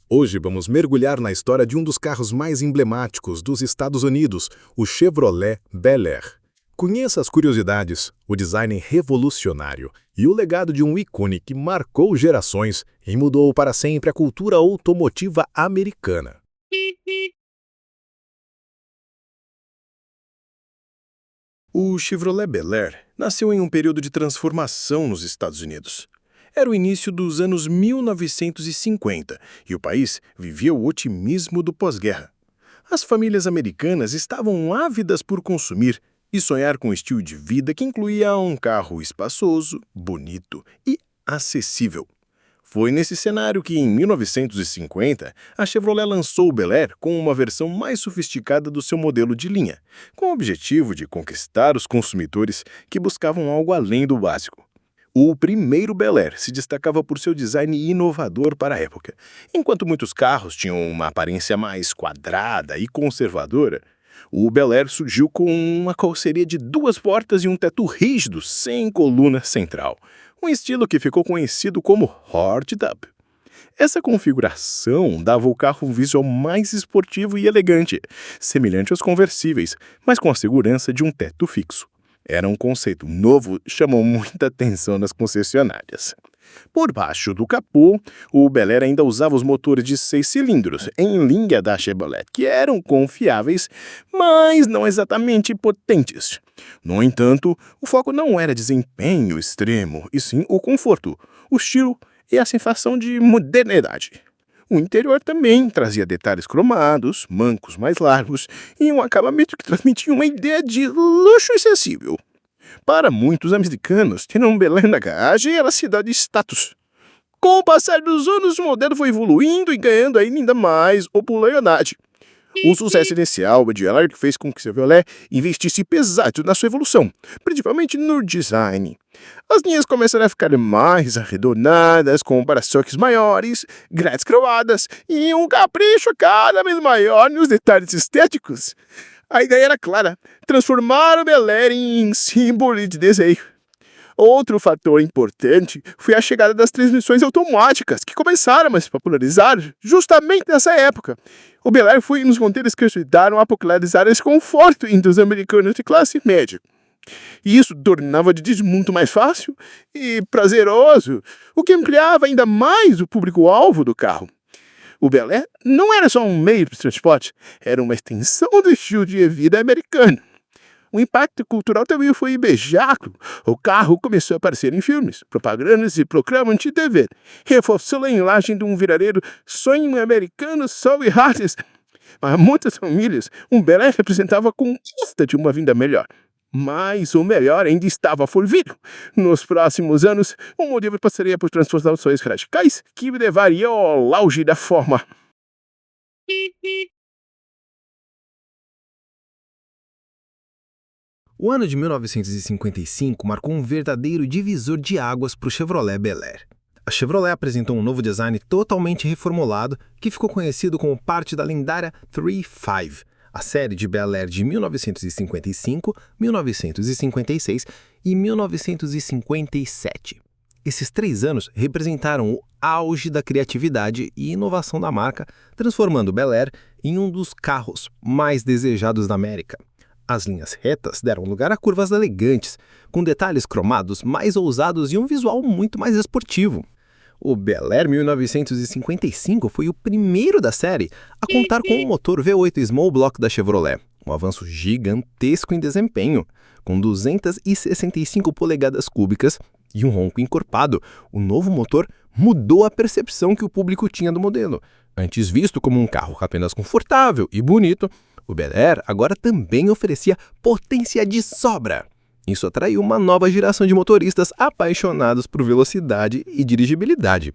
Hoje vamos mergulhar na história de um dos carros mais emblemáticos dos Estados Unidos, o Chevrolet Bel Air. Conheça as curiosidades, o design revolucionário e o legado de um ícone que marcou gerações e mudou para sempre a cultura automotiva americana. O Chevrolet Bel Air nasceu em um período de transformação nos Estados Unidos. Era o início dos anos 1950 e o país vivia o otimismo do pós-guerra. As famílias americanas estavam ávidas por consumir e sonhar com um estilo de vida que incluía um carro espaçoso, bonito e acessível. Foi nesse cenário que, em 1950, a Chevrolet lançou o Bel Air com uma versão mais sofisticada do seu modelo de linha, com o objetivo de conquistar os consumidores que buscavam algo além do básico. O primeiro Bel Air se destacava por seu design inovador para a época. Enquanto muitos carros tinham uma aparência mais quadrada e conservadora, o Bel Air surgiu com uma carroceria de 2 portas e um teto rígido sem coluna central, um estilo que ficou conhecido como hardtop. Essa configuração dava ao carro um visual mais esportivo e elegante, semelhante aos conversíveis, mas com a segurança de um teto fixo. Era um conceito novo e chamou muita atenção nas concessionárias. Por baixo do capô, o Bel Air ainda usava os motores de 6 cilindros, em linha da Chevrolet, que eram confiáveis, mas não exatamente potentes. No entanto, o foco não era desempenho extremo, e sim o conforto, o estilo e a sensação de modernidade. O interior também trazia detalhes cromados, mancos mais largos e um acabamento que transmitia uma ideia de luxo acessível. Para muitos americanos, ter um Bel Air na garagem era sinal de status. Com o passar dos anos, o modelo foi evoluindo e ganhando ainda mais popularidade. O sucesso inicial de Bel Air fez com que Chevrolet investisse pesado na sua evolução, principalmente no design. As linhas começaram a ficar mais arredondadas, com para-choques maiores, grades cromadas e um capricho cada vez maior nos detalhes estéticos. A ideia era clara: transformar o Bel Air em símbolo de desejo. Outro fator importante foi a chegada das transmissões automáticas, que começaram a se popularizar justamente nessa época. O Bel Air foi um dos modelos que ajudaram a popularizar esse conforto entre os americanos de classe média. E isso tornava o dirigir muito mais fácil e prazeroso, o que ampliava ainda mais o público-alvo do carro. O Bel Air não era só um meio de transporte, era uma extensão do estilo de vida americano. O impacto cultural também foi imediato. O carro começou a aparecer em filmes, propagandas e programas de TV, reforçando a imagem de um verdadeiro sonho americano sobre raças. Para muitas famílias, um Bel Air representava a conquista de uma vida melhor. Mas o melhor ainda estava por vir. Nos próximos anos, o modelo passaria por transformações radicais que levariam ao auge da forma. O ano de 1955 marcou um verdadeiro divisor de águas para o Chevrolet Bel Air. A Chevrolet apresentou um novo design totalmente reformulado que ficou conhecido como parte da lendária 35, a série de Bel Air de 1955, 1956 e 1957. Esses 3 anos representaram o auge da criatividade e inovação da marca, transformando o Bel Air em um dos carros mais desejados da América. As linhas retas deram lugar a curvas elegantes, com detalhes cromados mais ousados e um visual muito mais esportivo. O Bel Air 1955 foi o primeiro da série a contar com o motor V8 Small Block da Chevrolet, um avanço gigantesco em desempenho. Com 265 polegadas cúbicas e um ronco encorpado, o novo motor mudou a percepção que o público tinha do modelo. Antes visto como um carro apenas confortável e bonito, o Bel Air agora também oferecia potência de sobra. Isso atraiu uma nova geração de motoristas apaixonados por velocidade e dirigibilidade.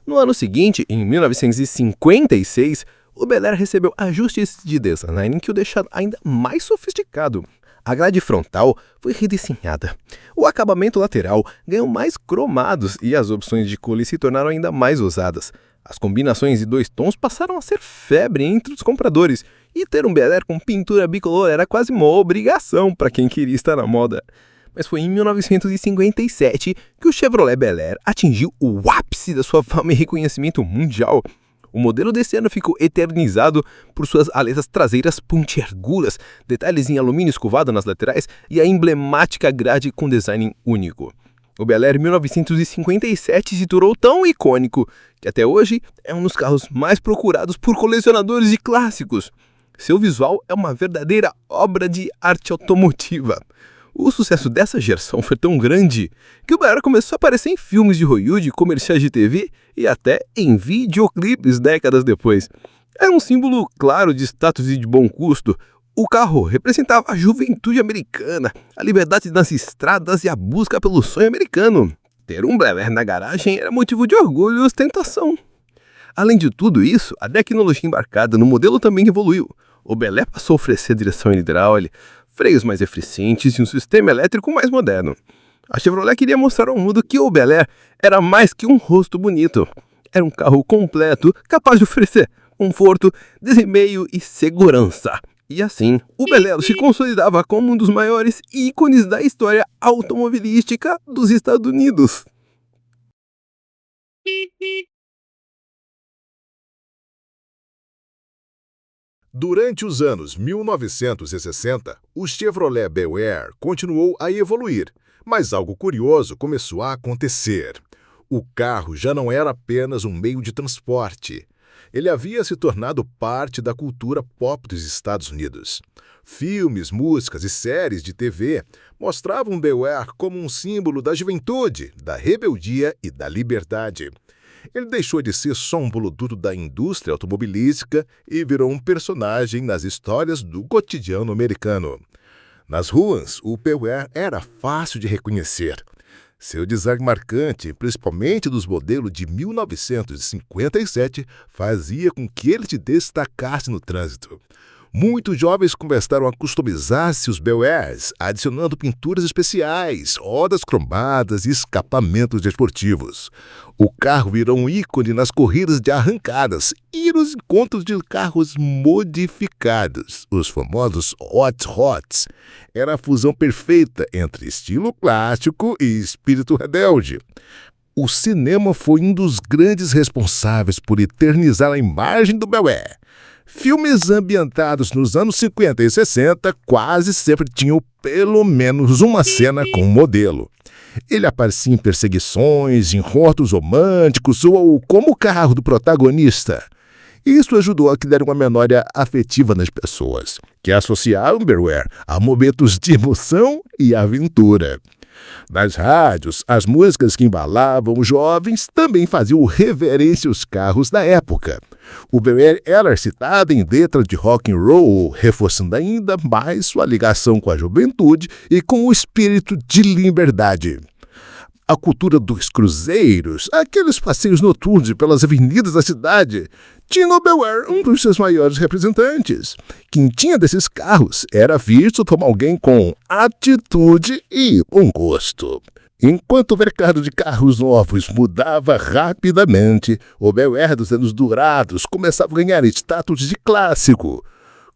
No ano seguinte, em 1956, o Bel Air recebeu ajustes de design que o deixaram ainda mais sofisticado. A grade frontal foi redesenhada. O acabamento lateral ganhou mais cromados e as opções de cores se tornaram ainda mais ousadas. As combinações de 2 tons passaram a ser febre entre os compradores, e ter um Bel Air com pintura bicolor era quase uma obrigação para quem queria estar na moda. Mas foi em 1957 que o Chevrolet Bel Air atingiu o ápice da sua fama e reconhecimento mundial. O modelo desse ano ficou eternizado por suas aletas traseiras pontiagudas, detalhes em alumínio escovado nas laterais e a emblemática grade com design único. O Bel Air 1957 se tornou tão icônico que até hoje é um dos carros mais procurados por colecionadores de clássicos. Seu visual é uma verdadeira obra de arte automotiva. O sucesso dessa geração foi tão grande que o Bel Air começou a aparecer em filmes de Hollywood, comerciais de TV e até em videoclipes décadas depois. Era um símbolo claro de status e de bom custo. O carro representava a juventude americana, a liberdade nas estradas e a busca pelo sonho americano. Ter um Bel Air na garagem era motivo de orgulho e ostentação. Além de tudo isso, a tecnologia embarcada no modelo também evoluiu. O Bel Air passou a oferecer direção hidráulica, freios mais eficientes e um sistema elétrico mais moderno. A Chevrolet queria mostrar ao mundo que o Bel Air era mais que um rosto bonito. Era um carro completo, capaz de oferecer conforto, desempenho e segurança. E assim, o Bel Air se consolidava como um dos maiores ícones da história automobilística dos Estados Unidos. Durante os anos 1960, o Chevrolet Bel Air continuou a evoluir, mas algo curioso começou a acontecer. O carro já não era apenas um meio de transporte. Ele havia se tornado parte da cultura pop dos Estados Unidos. Filmes, músicas e séries de TV mostravam o Bel Air como um símbolo da juventude, da rebeldia e da liberdade. Ele deixou de ser só um produto da indústria automobilística e virou um personagem nas histórias do cotidiano americano. Nas ruas, o Bel Air era fácil de reconhecer. Seu design marcante, principalmente dos modelos de 1957, fazia com que ele se destacasse no trânsito. Muitos jovens começaram a customizar seus Bel Airs, adicionando pinturas especiais, rodas cromadas e escapamentos esportivos. O carro virou um ícone nas corridas de arrancadas e nos encontros de carros modificados, os famosos Hot Rods. Era a fusão perfeita entre estilo clássico e espírito rebelde. O cinema foi um dos grandes responsáveis por eternizar a imagem do Bel Air. Filmes ambientados nos anos 50 e 60 quase sempre tinham pelo menos uma cena com um modelo. Ele aparecia em perseguições, em rotos românticos ou como o carro do protagonista. Isso ajudou a criar uma memória afetiva nas pessoas, que associaram o Bel Air a momentos de emoção e aventura. Nas rádios, as músicas que embalavam os jovens também faziam reverência aos carros da época. O Bel Air era citado em letras de rock and roll, reforçando ainda mais sua ligação com a juventude e com o espírito de liberdade. A cultura dos cruzeiros, aqueles passeios noturnos pelas avenidas da cidade, tinha no Bel Air um dos seus maiores representantes. Quem tinha desses carros era visto como alguém com atitude e bom gosto. Enquanto o mercado de carros novos mudava rapidamente, o Bel Air dos anos dourados começava a ganhar status de clássico.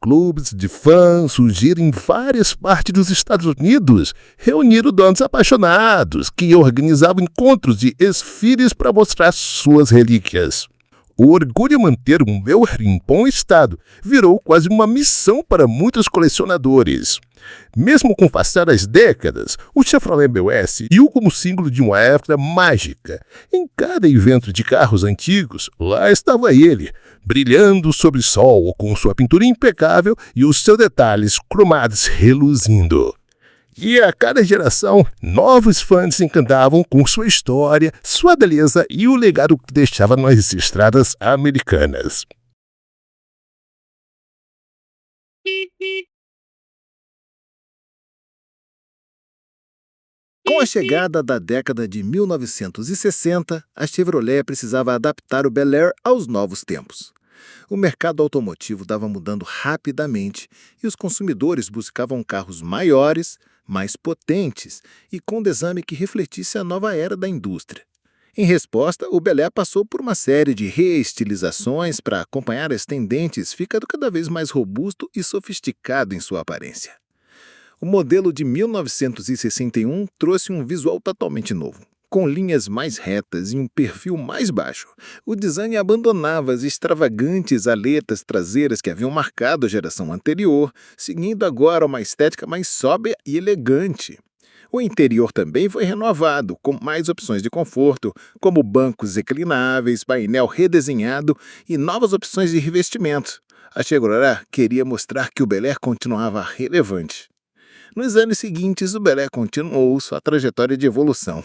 Clubes de fãs surgiram em várias partes dos Estados Unidos, reunindo donos apaixonados que organizavam encontros de desfiles para mostrar suas relíquias. O orgulho de manter um Bel Air em bom estado virou quase uma missão para muitos colecionadores. Mesmo com o passar das décadas, o Chevrolet Bel Air seguiu como símbolo de uma época mágica. Em cada evento de carros antigos, lá estava ele, brilhando sob o sol, com sua pintura impecável e os seus detalhes cromados reluzindo. E a cada geração, novos fãs se encantavam com sua história, sua beleza e o legado que deixava nas estradas americanas. Com a chegada da década de 1960, a Chevrolet precisava adaptar o Bel Air aos novos tempos. O mercado automotivo estava mudando rapidamente e os consumidores buscavam carros maiores, mais potentes e com design que refletisse a nova era da indústria. Em resposta, o Bel Air passou por uma série de reestilizações para acompanhar as tendências, ficando cada vez mais robusto e sofisticado em sua aparência. O modelo de 1961 trouxe um visual totalmente novo, Com linhas mais retas e um perfil mais baixo, o design abandonava as extravagantes aletas traseiras que haviam marcado a geração anterior, seguindo agora uma estética mais sóbria e elegante. O interior também foi renovado, com mais opções de conforto, como bancos reclináveis, painel redesenhado e novas opções de revestimento. A Chevrolet queria mostrar que o Bel Air continuava relevante. Nos anos seguintes, o Bel Air continuou sua trajetória de evolução.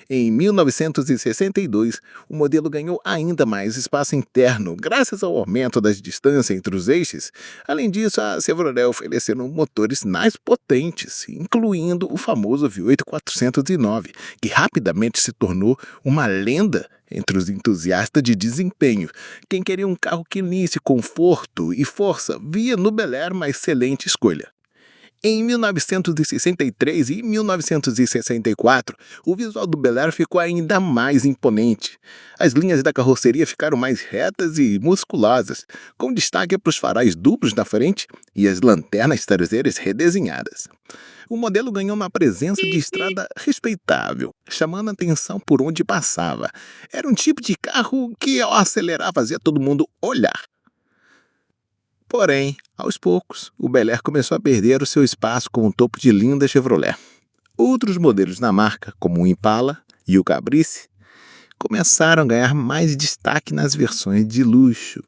Em 1962, o modelo ganhou ainda mais espaço interno, graças ao aumento das distâncias entre os eixos. Além disso, a Chevrolet ofereceu motores mais potentes, incluindo o famoso V8 409, que rapidamente se tornou uma lenda entre os entusiastas de desempenho. Quem queria um carro que unisse conforto e força via no Bel Air uma excelente escolha. Em 1963 e 1964, o visual do Bel Air ficou ainda mais imponente. As linhas da carroceria ficaram mais retas e musculosas, com destaque para os faróis duplos na frente e as lanternas traseiras redesenhadas. O modelo ganhou uma presença de estrada respeitável, chamando a atenção por onde passava. Era um tipo de carro que, ao acelerar, fazia todo mundo olhar. Porém, aos poucos, o Bel Air começou a perder o seu espaço com o topo de linha da Chevrolet. Outros modelos da marca, como o Impala e o Caprice, começaram a ganhar mais destaque nas versões de luxo.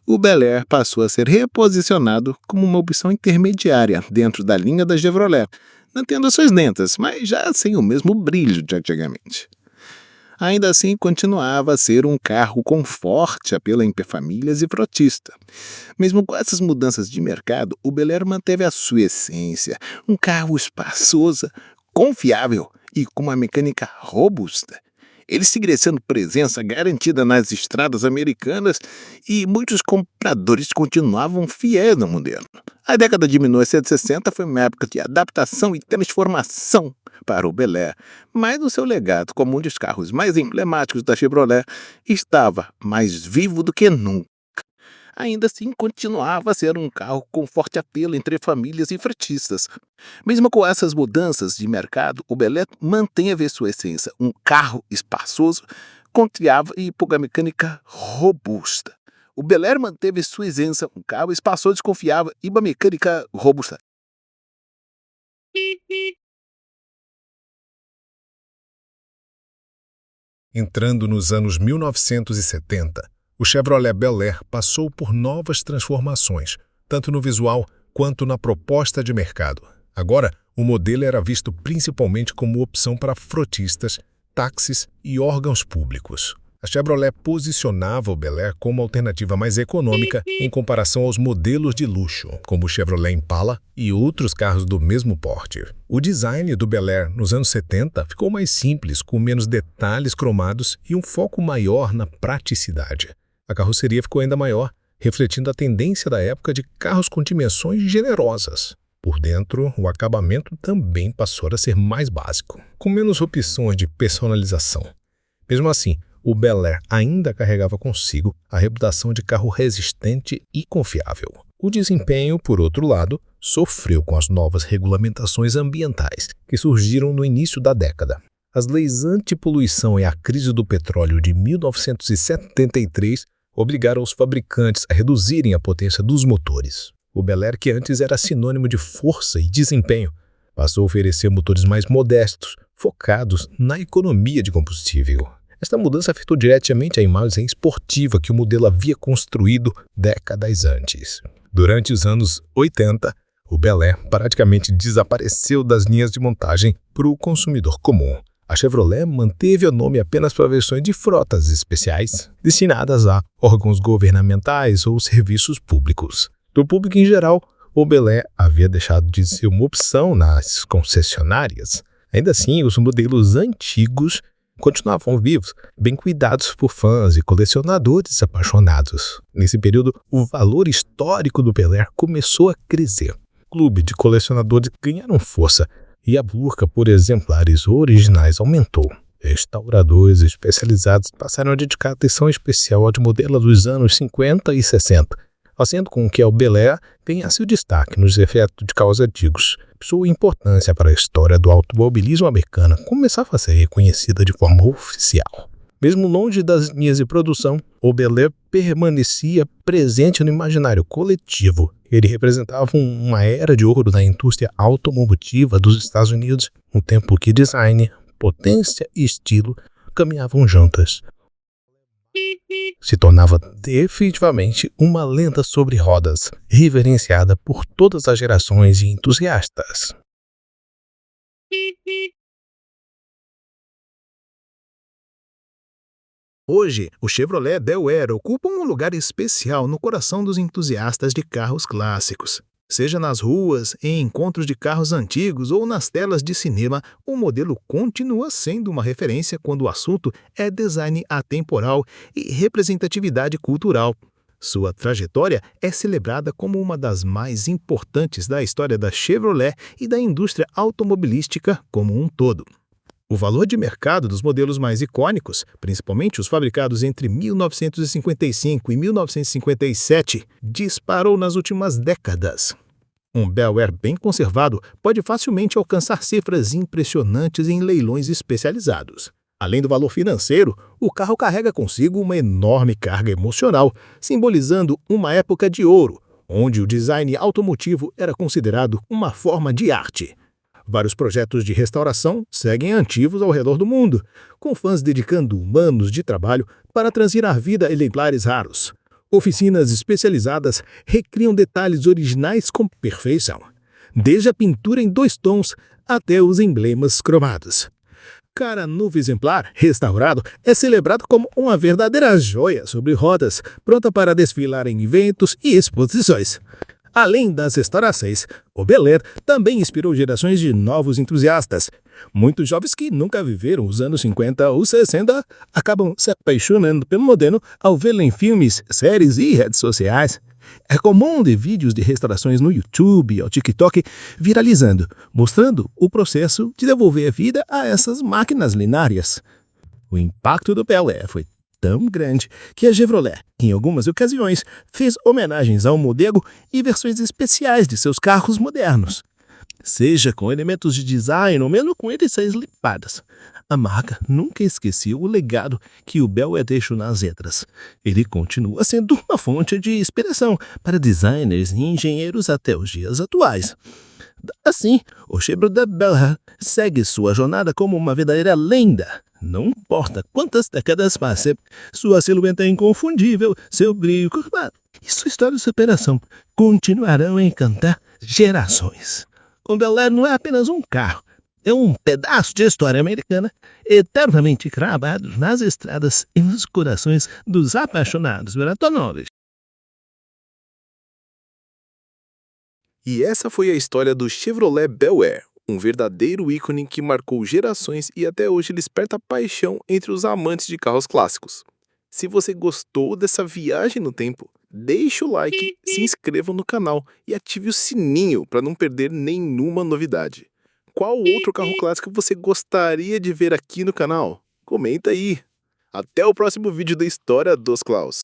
O Bel Air passou a ser reposicionado como uma opção intermediária dentro da linha da Chevrolet, mantendo suas lentas, mas já sem o mesmo brilho de antigamente. Ainda assim, continuava a ser um carro com forte apelo entre famílias e frotistas. Mesmo com essas mudanças de mercado, o Bel Air manteve a sua essência, um carro espaçoso, confiável e com uma mecânica robusta. Ele seguiria sendo presença garantida nas estradas americanas e muitos compradores continuavam fiéis ao modelo. A década de 1960 foi uma época de adaptação e transformação para o Bel Air, mas o seu legado como um dos carros mais emblemáticos da Chevrolet estava mais vivo do que nunca. Ainda assim, continuava a ser um carro com forte apelo entre famílias e fretistas. Mesmo com essas mudanças de mercado, o Bel Air manteve sua essência, um carro espaçoso, confiável e com a mecânica robusta. O Bel Air manteve sua essência, um carro espaçoso, confiável e uma mecânica robusta. Entrando nos anos 1970, o Chevrolet Bel Air passou por novas transformações, tanto no visual quanto na proposta de mercado. Agora, o modelo era visto principalmente como opção para frotistas, táxis e órgãos públicos. A Chevrolet posicionava o Bel Air como alternativa mais econômica em comparação aos modelos de luxo, como o Chevrolet Impala e outros carros do mesmo porte. O design do Bel Air nos anos 70 ficou mais simples, com menos detalhes cromados e um foco maior na praticidade. A carroceria ficou ainda maior, refletindo a tendência da época de carros com dimensões generosas. Por dentro, o acabamento também passou a ser mais básico, com menos opções de personalização. Mesmo assim, o Bel Air ainda carregava consigo a reputação de carro resistente e confiável. O desempenho, por outro lado, sofreu com as novas regulamentações ambientais que surgiram no início da década. As leis antipoluição e a crise do petróleo de 1973 obrigaram os fabricantes a reduzirem a potência dos motores. O Bel Air, que antes era sinônimo de força e desempenho, passou a oferecer motores mais modestos, focados na economia de combustível. Esta mudança afetou diretamente a imagem esportiva que o modelo havia construído décadas antes. Durante os anos 80, o Bel Air praticamente desapareceu das linhas de montagem para o consumidor comum. A Chevrolet manteve o nome apenas para versões de frotas especiais, destinadas a órgãos governamentais ou serviços públicos. Do público em geral, o Bel Air havia deixado de ser uma opção nas concessionárias. Ainda assim, os modelos antigos continuavam vivos, bem cuidados por fãs e colecionadores apaixonados. Nesse período, o valor histórico do Bel Air começou a crescer. O clube de colecionadores ganharam força e a busca por exemplares originais aumentou. Restauradores especializados passaram a dedicar atenção especial ao modelo dos anos 50 e 60, fazendo com que o Bel Air ganhasse o destaque nos efeitos de carros antigos. sua importância para a história do automobilismo americano começava a ser reconhecida de forma oficial. Mesmo longe das linhas de produção, o Bel Air permanecia presente no imaginário coletivo. Ele representava uma era de ouro da indústria automotiva dos Estados Unidos, um tempo que design, potência e estilo caminhavam juntas. Se tornava definitivamente uma lenda sobre rodas, reverenciada por todas as gerações de entusiastas. Hoje, o Chevrolet Bel Air ocupa um lugar especial no coração dos entusiastas de carros clássicos. Seja nas ruas, em encontros de carros antigos ou nas telas de cinema, o modelo continua sendo uma referência quando o assunto é design atemporal e representatividade cultural. Sua trajetória é celebrada como uma das mais importantes da história da Chevrolet e da indústria automobilística como um todo. O valor de mercado dos modelos mais icônicos, principalmente os fabricados entre 1955 e 1957, disparou nas últimas décadas. Um Bel Air bem conservado pode facilmente alcançar cifras impressionantes em leilões especializados. Além do valor financeiro, o carro carrega consigo uma enorme carga emocional, simbolizando uma época de ouro, onde o design automotivo era considerado uma forma de arte. Vários projetos de restauração seguem ativos ao redor do mundo, com fãs dedicando anos de trabalho para trazer à vida exemplares raros. Oficinas especializadas recriam detalhes originais com perfeição, desde a pintura em 2 tons até os emblemas cromados. Cada novo exemplar restaurado é celebrado como uma verdadeira joia sobre rodas, pronta para desfilar em eventos e exposições. Além das restaurações, o Bel Air também inspirou gerações de novos entusiastas. Muitos jovens que nunca viveram os anos 50 ou 60 acabam se apaixonando pelo modelo ao vê-lo em filmes, séries e redes sociais. É comum ver vídeos de restaurações no YouTube ou TikTok viralizando, mostrando o processo de devolver vida a essas máquinas lineares. O impacto do Bel Air foi tão grande que a Chevrolet, em algumas ocasiões, fez homenagens ao modelo e versões especiais de seus carros modernos. Seja com elementos de design ou mesmo com edições limpadas, a marca nunca esqueceu o legado que o Bel Air deixou nas letras. Ele continua sendo uma fonte de inspiração para designers e engenheiros até os dias atuais. Assim, o Chevrolet Bel Air segue sua jornada como uma verdadeira lenda. Não importa quantas décadas passem, sua silhueta é inconfundível, seu brilho curvado e sua história de superação continuarão a encantar gerações. O Bel Air não é apenas um carro, é um pedaço de história americana eternamente cravado nas estradas e nos corações dos apaixonados por automóveis. E essa foi a história do Chevrolet Bel Air, um verdadeiro ícone que marcou gerações e até hoje desperta paixão entre os amantes de carros clássicos. Se você gostou dessa viagem no tempo, deixe o like, se inscreva no canal e ative o sininho para não perder nenhuma novidade. Qual outro carro clássico você gostaria de ver aqui no canal? Comenta aí! Até o próximo vídeo da História dos Klaus.